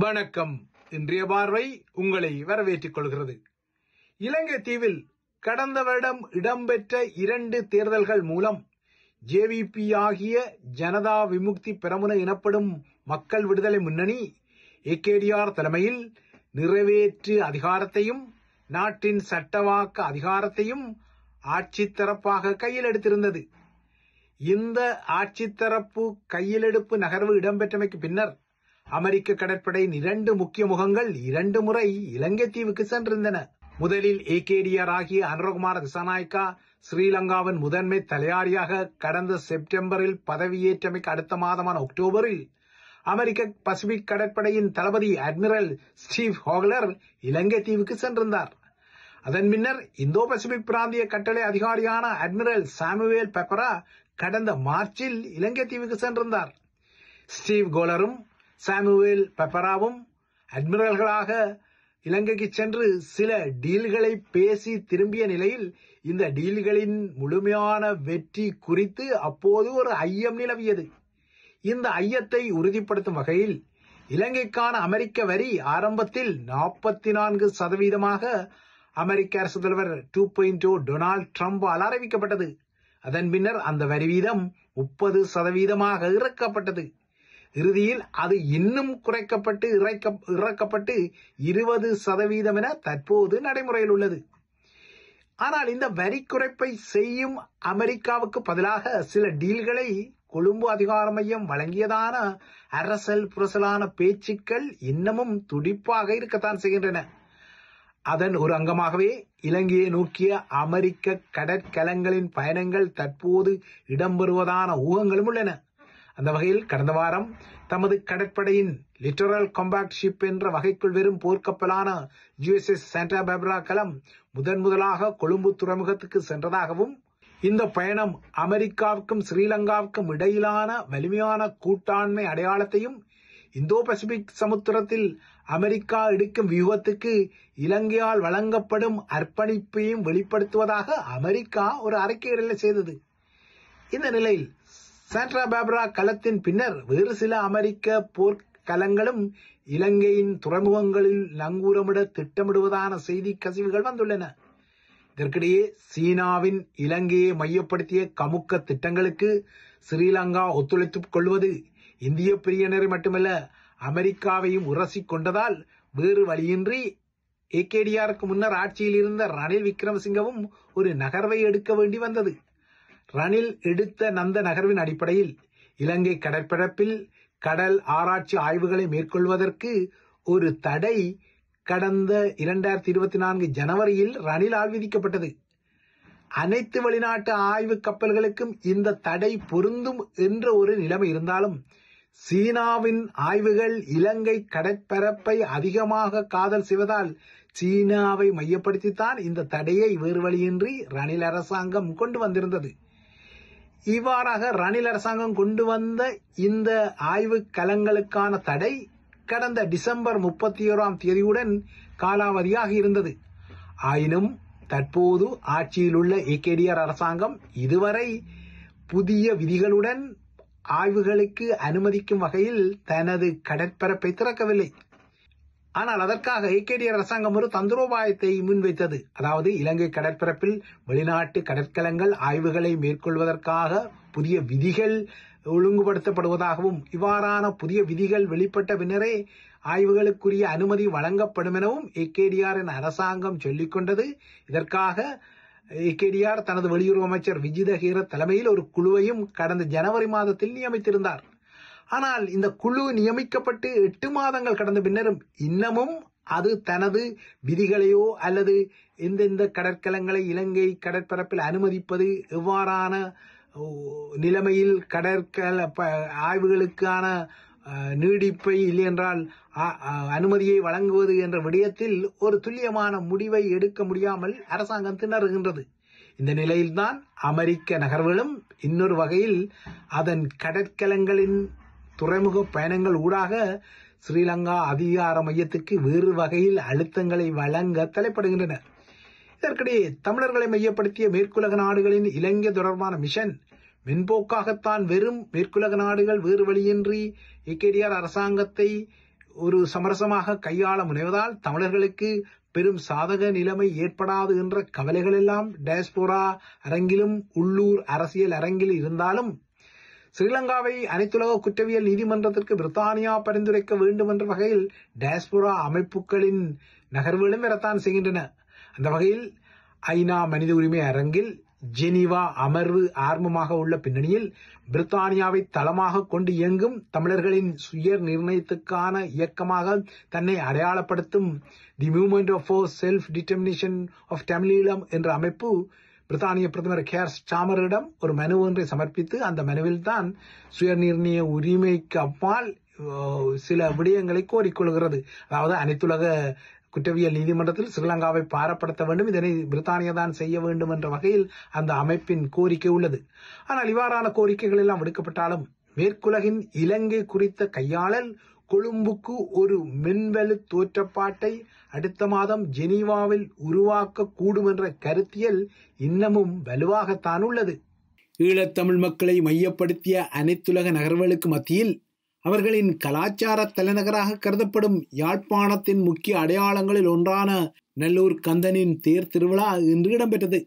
வணக்கம். இன்றைய பார்வை உங்களை வரவேற்றுக் கொள்கிறது. இலங்கை தீவில் கடந்த வருடம் இடம்பெற்ற 2 தேர்தல்கள் மூலம் ஜேவிபி ஆகிய ஜனதா விமுக்தி பெரமுன எனப்படும் மக்கள் விடுதலை முன்னணி ஏகேடிஆர் தலைமையில் நிறைவேற்று அதிகாரத்தையும் நாட்டின் சட்டவாக்க அதிகாரத்தையும் ஆட்சித்தரப்பாக கையில் எடுத்திருந்தது. இந்த ஆட்சித்தரப்பு கையிலெடுப்பு நகர்வு இடம்பெற்றமைக்கு பின்னர் அமெரிக்க கடற்படையின் 2 முக்கிய முகங்கள் 2 முறை இலங்கை தீவுக்கு சென்றிருந்தன. முதலில் ஏகேடிஆர் ஆகிய அனுரகுமார திசாநாயக்கா ஸ்ரீலங்காவின் முதன்மை தலையாரியாக கடந்த செப்டம்பரில் பதவியேற்றமைக்கு அடுத்த மாதமான அக்டோபரில் அமெரிக்க பசிபிக் கடற்படையின் தளபதி அட்மிரல் ஸ்டீவ் ஹோக்லர் இலங்கை தீவுக்கு சென்றிருந்தார். அதன் பின்னர் இந்தோ பசிபிக் பிராந்திய கட்டளை அதிகாரியான அட்மிரல் சாமுவேல் பெப்பரா கடந்த மார்ச்சில் இலங்கை தீவுக்கு சென்றிருந்தார். ஸ்டீவ் கோலரும் சாமுவேல் பெப்பராவும் அட்மிரல்களாக இலங்கைக்கு சென்று சில டீல்களை பேசி திரும்பிய நிலையில் இந்த டீல்களின் முழுமையான வெற்றி குறித்து அப்போது ஒரு ஐயம் நிலவியது. இந்த ஐயத்தை உறுதிப்படுத்தும் வகையில் இலங்கைக்கான அமெரிக்க வரி ஆரம்பத்தில் 44% அமெரிக்க அரசு தலைவர் 2.0 டொனால்ட் ட்ரம்பால் அறிவிக்கப்பட்டது. அதன் பின்னர் அந்த வரி வீதம் 30% இறக்கப்பட்டது. இறுதியில் அது இன்னும் குறைக்கப்பட்டு இறக்கப்பட்டு 20% என தற்போது நடைமுறையில் உள்ளது. ஆனால் இந்த வரி குறைப்பை செய்யும் அமெரிக்காவுக்கு பதிலாக சில டீல்களை கொழும்பு அதிகார மையம் வழங்கியதான அரசல் புரசலான பேச்சுக்கள் இன்னமும் துடிப்பாக இருக்கத்தான் செய்கின்றன. அதன் ஒரு அங்கமாகவே இலங்கையை நோக்கிய அமெரிக்க கடற்கலங்களின் பயணங்கள் தற்போது இடம்பெறுவதான ஊகங்களும் உள்ளன. அந்த வகையில் கடந்த வாரம் தமது கடற்படையின் லிட்டரல் காம்பாக்ட் ஷிப் என்ற வகைக்குள் வெறும் போர்க்கப்பலான USS சாண்டா பார்பரா கலம் முதலாக கொழும்பு துறைமுகத்துக்கு சென்றதாகவும் இந்த பயணம் அமெரிக்காவுக்கும் ஸ்ரீலங்காவுக்கும் இடையிலான வலிமையான கூட்டாண்மை அடையாளத்தையும் இந்தோ பசிபிக் சமுத்திரத்தில் அமெரிக்கா எடுக்கும் வியூகத்துக்கு இலங்கையால் வழங்கப்படும் அர்ப்பணிப்பையும் வெளிப்படுத்துவதாக அமெரிக்கா ஒரு அறிக்கையிடலை செய்தது. இந்த நிலையில் சாண்டா பார்பரா கலத்தின் பின்னர் வேறு சில அமெரிக்க போர்க்கலங்களும் இலங்கையின் துறைமுகங்களில் நங்கூரமிட திட்டமிடுவதான செய்தி கசிவுகள் வந்துள்ளன. இதற்கிடையே சீனாவின் இலங்கையை மையப்படுத்திய கமுக்க திட்டங்களுக்கு ஸ்ரீலங்கா ஒத்துழைத்துக் கொள்வது இந்திய பிரியனரை மட்டுமல்ல அமெரிக்காவையும் உரசிக் கொண்டதால் வேறு வழியின்றி ஏகேடிஆருக்கு முன்னர் ஆட்சியில் இருந்த ரணில் விக்ரமசிங்கவும் ஒரு நகர்வை எடுக்க வேண்டி வந்தது. ரணில் எடுத்த அந்த நகர்வின் அடிப்படையில் இலங்கை கடற்பரப்பில் கடல் ஆராய்ச்சி ஆய்வுகளை மேற்கொள்வதற்கு ஒரு தடை கடந்த 2024 ஜனவரியில் ரணிலால் விதிக்கப்பட்டது. அனைத்து வெளிநாட்டு ஆய்வு கப்பல்களுக்கும் இந்த தடை பொருந்தும் என்ற ஒரு நிலைமை இருந்தாலும் சீனாவின் ஆய்வுகள் இலங்கை கடற்பரப்பை அதிகமாக காதல் செய்வதால் சீனாவை மையப்படுத்தித்தான் இந்த தடையை வேறு வழியின்றி ரணில் அரசாங்கம் கொண்டு வந்திருந்தது. இவ்வாறாக ரணில் அரசாங்கம் கொண்டு வந்த இந்த ஆய்வு கலங்களுக்கான தடை கடந்த டிசம்பர் 31 காலாவதியாக இருந்தது. ஆயினும் தற்போது ஆட்சியில் உள்ள ஏகேடிஆர் அரசாங்கம் இதுவரை புதிய விதிகளுடன் ஆய்வுகளுக்கு அனுமதிக்கும் வகையில் தனது கடற்பரப்பை திறக்கவில்லை. ஆனால் அதற்காக ஏகேடிஆர் அரசாங்கம் ஒரு தந்திரோபாயத்தை முன்வைத்தது. அதாவது இலங்கை கடற்பரப்பில் வெளிநாட்டு கடற்கலங்கள் ஆய்வுகளை மேற்கொள்வதற்காக புதிய விதிகள் ஒழுங்குபடுத்தப்படுவதாகவும் இவ்வாறான புதிய விதிகள் வெளிப்பட்ட பின்னரே ஆய்வுகளுக்குரிய அனுமதி வழங்கப்படும் எனவும் ஏகேடிஆரின் அரசாங்கம் சொல்லிக் கொண்டது. இதற்காக ஏகேடிஆர் தனது வெளியுறவு அமைச்சர் விஜித ஹீர தலைமையில் ஒரு குழுவையும் கடந்த ஜனவரி மாதத்தில் நியமித்திருந்தார். ஆனால் இந்த குழு நியமிக்கப்பட்டு 8 மாதங்கள் கடந்த பின்னரும் இன்னமும் அது தனது விதிகளையோ அல்லது எந்தெந்த கடற்கலங்களை இலங்கை கடற்பரப்பில் அனுமதிப்பது எவ்வாறான நிலைமையில் கடற்கல ஆய்வுகளுக்கான நீடிப்பை இல்லை என்றால் அனுமதியை வழங்குவது என்ற விடயத்தில் ஒரு துல்லியமான முடிவை எடுக்க முடியாமல் அரசாங்கம் திணறுகின்றது. இந்த நிலையில்தான் அமெரிக்க நகர்வுகளும் இன்னொரு வகையில் அதன் கடற்கலங்களின் துறைமுக பயணங்கள் ஊடாக ஸ்ரீலங்கா அதிகார மையத்துக்கு வேறு வகையில் அழுத்தங்களை வழங்க தலைப்படுகின்றன. இதற்கிடையே தமிழர்களை மையப்படுத்திய மேற்குலக நாடுகளின் இலங்கை தொடர்பான மிஷன் மென்போக்காகத்தான் வெறும் மேற்குலக நாடுகள் வேறு வழியின்றி ஏகேடிஆர் அரசாங்கத்தை ஒரு சமரசமாக கையாள முனைவதால் தமிழர்களுக்கு பெரும் சாதக நிலைமை ஏற்படாது என்ற கவலைகள் எல்லாம் டயஸ்போரா அரங்கிலும் உள்ளூர் அரசியல் அரங்கில் இருந்தாலும் ஸ்ரீலங்காவை அனைத்துலக குற்றவியல் நீதிமன்றத்திற்கு பிரித்தானியா பரிந்துரைக்க வேண்டும் என்ற வகையில் டயஸ்போரா அமைப்புகளின் நகர்வுகளும் வரத்தான் செய்கின்றன. அந்த வகையில் ஐநா மனித உரிமை அரங்கில் ஜெனீவா அமர்வு ஆரம்பமாக உள்ள பின்னணியில் பிரித்தானியாவை தளமாக கொண்டு இயங்கும் தமிழர்களின் சுய நிர்ணயத்துக்கான இயக்கமாக தன்னை அடையாளப்படுத்தும் the movement for self determination of Tamil Eelam என்ற அமைப்பு பிரித்தானிய பிரதமர் கேர் ஸ்டாமரிடம் ஒரு மனு ஒன்றை சமர்ப்பித்து அந்த மனுவில் தான் சுயநிர்ணய உரிமைக்கு அப்பால் சில விடயங்களை கோரிக்கொள்கிறது. அதாவது அனைத்துலக குற்றவியல் நீதிமன்றத்தில் ஸ்ரீலங்காவை பாரப்படுத்த வேண்டும், இதனை பிரித்தானியா தான் செய்ய வேண்டும் என்ற வகையில் அந்த அமைப்பின் கோரிக்கை உள்ளது. ஆனால் இவ்வாறான கோரிக்கைகள் எல்லாம் விடுக்கப்பட்டாலும் மேற்குலகின் இலங்கை குறித்த கையாளல் கொழும்புக்கு ஒரு மென்வலு தோற்றப்பாட்டை அடுத்த மாதம் ஜெனீவாவில் உருவாக்க கூடும் என்ற கருத்தியல் இன்னமும் வலுவாகத்தான் உள்ளது. ஈழத்தமிழ் மக்களை மையப்படுத்திய அனைத்துலக நகர்வுகளுக்கு மத்தியில் அவர்களின் கலாச்சார தலைநகராக கருதப்படும் யாழ்ப்பாணத்தின் முக்கிய அடையாளங்களில் ஒன்றான நல்லூர் கந்தனின் தேர் திருவிழா இன்று இடம்பெற்றது.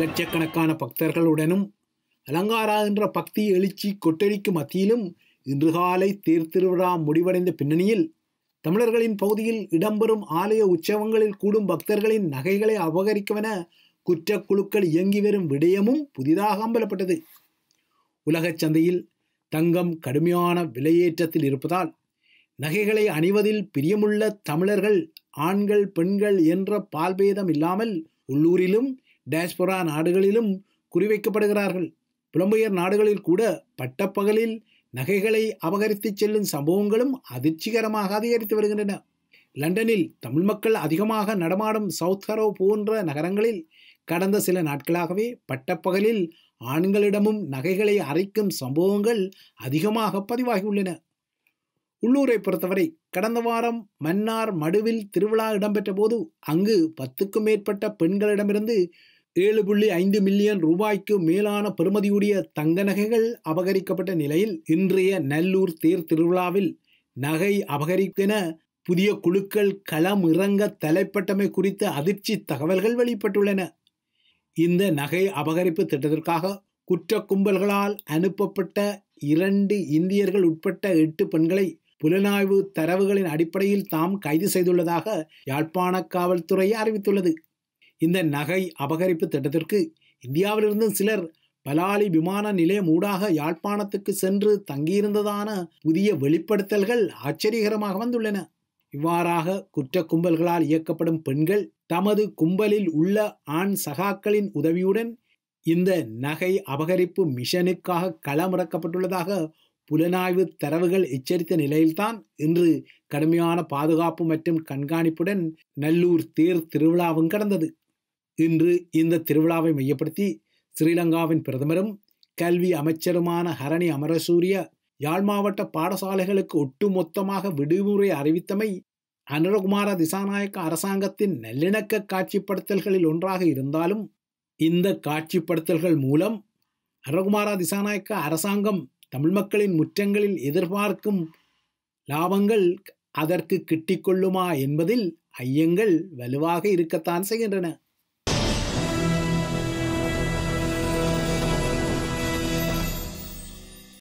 லட்சக்கணக்கான பக்தர்களுடனும் அலங்காரா என்ற பக்தி எழுச்சி கொட்டடிக்கும் மத்தியிலும் இன்று காலை தேர் திருவிழா முடிவடைந்த பின்னணியில் தமிழர்களின் பகுதியில் இடம்பெறும் ஆலய உற்சவங்களில் கூடும் பக்தர்களின் நகைகளை அபகரிக்கவென குற்றக்குழுக்கள் இயங்கி வரும் விடயமும் புதிதாக அம்பலப்பட்டது. உலகச் சந்தையில் தங்கம் கடுமையான விலையேற்றத்தில் இருப்பதால் நகைகளை அணிவதில் பிரியமுள்ள தமிழர்கள் ஆண்கள் பெண்கள் என்ற பால்பேதம் இல்லாமல் உள்ளூரிலும் டயஸ்போரா நாடுகளிலும் குறிவைக்கப்படுகிறார்கள். புலம்பெயர் நாடுகளில் கூட பட்டப்பகலில் நகைகளை அபகரித்து செல்லும் சம்பவங்களும் அதிர்ச்சிகரமாக அதிகரித்து வருகின்றன. லண்டனில் தமிழ் மக்கள் அதிகமாக நடமாடும் சவுத் ஹரோ போன்ற நகரங்களில் கடந்த சில நாட்களாகவே பட்டப்பகலில் ஆண்களிடமும் நகைகளை அரைக்கும் சம்பவங்கள் அதிகமாக பதிவாகியுள்ளன. உள்ளூரை பொறுத்தவரை கடந்த வாரம் மன்னார் மடுவில் திருவிழா இடம்பெற்ற போது அங்கு 10க்கும் மேற்பட்ட பெண்களிடமிருந்து 7.5 மில்லியன் ரூபாய்க்கு மேலான பெறுமதியுடைய தங்க நகைகள் அபகரிக்கப்பட்ட நிலையில் இன்றைய நல்லூர் தேர் திருவிழாவில் நகை அபகரிக்கென புதிய குழுக்கள் களம் இறங்க தலைப்பட்டமை குறித்த அதிர்ச்சி தகவல்கள் வெளிப்பட்டுள்ளன. இந்த நகை அபகரிப்பு திட்டத்திற்காக குற்ற கும்பல்களால் அனுப்பப்பட்ட 2 இந்தியர்கள் உட்பட்ட 8 பெண்களை புலனாய்வு தரவுகளின் அடிப்படையில் தாம் கைது செய்துள்ளதாக யாழ்ப்பாண காவல்துறை அறிவித்துள்ளது. இந்த நகை அபகரிப்பு திட்டத்திற்கு இந்தியாவிலிருந்து சிலர் பலாலி விமான நிலையம் ஊடாக யாழ்ப்பாணத்துக்கு சென்று தங்கியிருந்ததான புதிய வெளிப்படுத்தல்கள் ஆச்சரியகரமாக வந்துள்ளன. இவ்வாறாக குற்ற கும்பல்களால் இயக்கப்படும் பெண்கள் தமது கும்பலில் உள்ள ஆண் சகாக்களின் உதவியுடன் இந்த நகை அபகரிப்பு மிஷனுக்காக களமிறக்கப்பட்டுள்ளதாக புலனாய்வு தரவுகள் எச்சரித்த நிலையில்தான் இன்று கடுமையான பாதுகாப்பு மற்றும் கண்காணிப்புடன் நல்லூர் தேர் திருவிழாவும் கடந்தது. இன்று இந்த திருவிழாவை மையப்படுத்தி ஸ்ரீலங்காவின் பிரதமரும் கல்வி அமைச்சருமான ஹரணி அமரசூரிய யாழ் மாவட்ட பாடசாலைகளுக்கு ஒட்டுமொத்தமாக விடுமுறை அறிவித்தமை அனுரகுமார திசாநாயக்க அரசாங்கத்தின் நல்லிணக்க காட்சிப்படுத்தல்களில் ஒன்றாக இருந்தாலும் இந்த காட்சிப்படுத்தல்கள் மூலம் அனுரகுமார திசாநாயக்க அரசாங்கம் தமிழ் மக்களின் முற்றங்களில் எதிர்பார்க்கும் லாபங்கள் அதற்கு கிட்டிக்கொள்ளுமா என்பதில் ஐயங்கள் வலுவாக இருக்கத்தான் செய்கின்றன.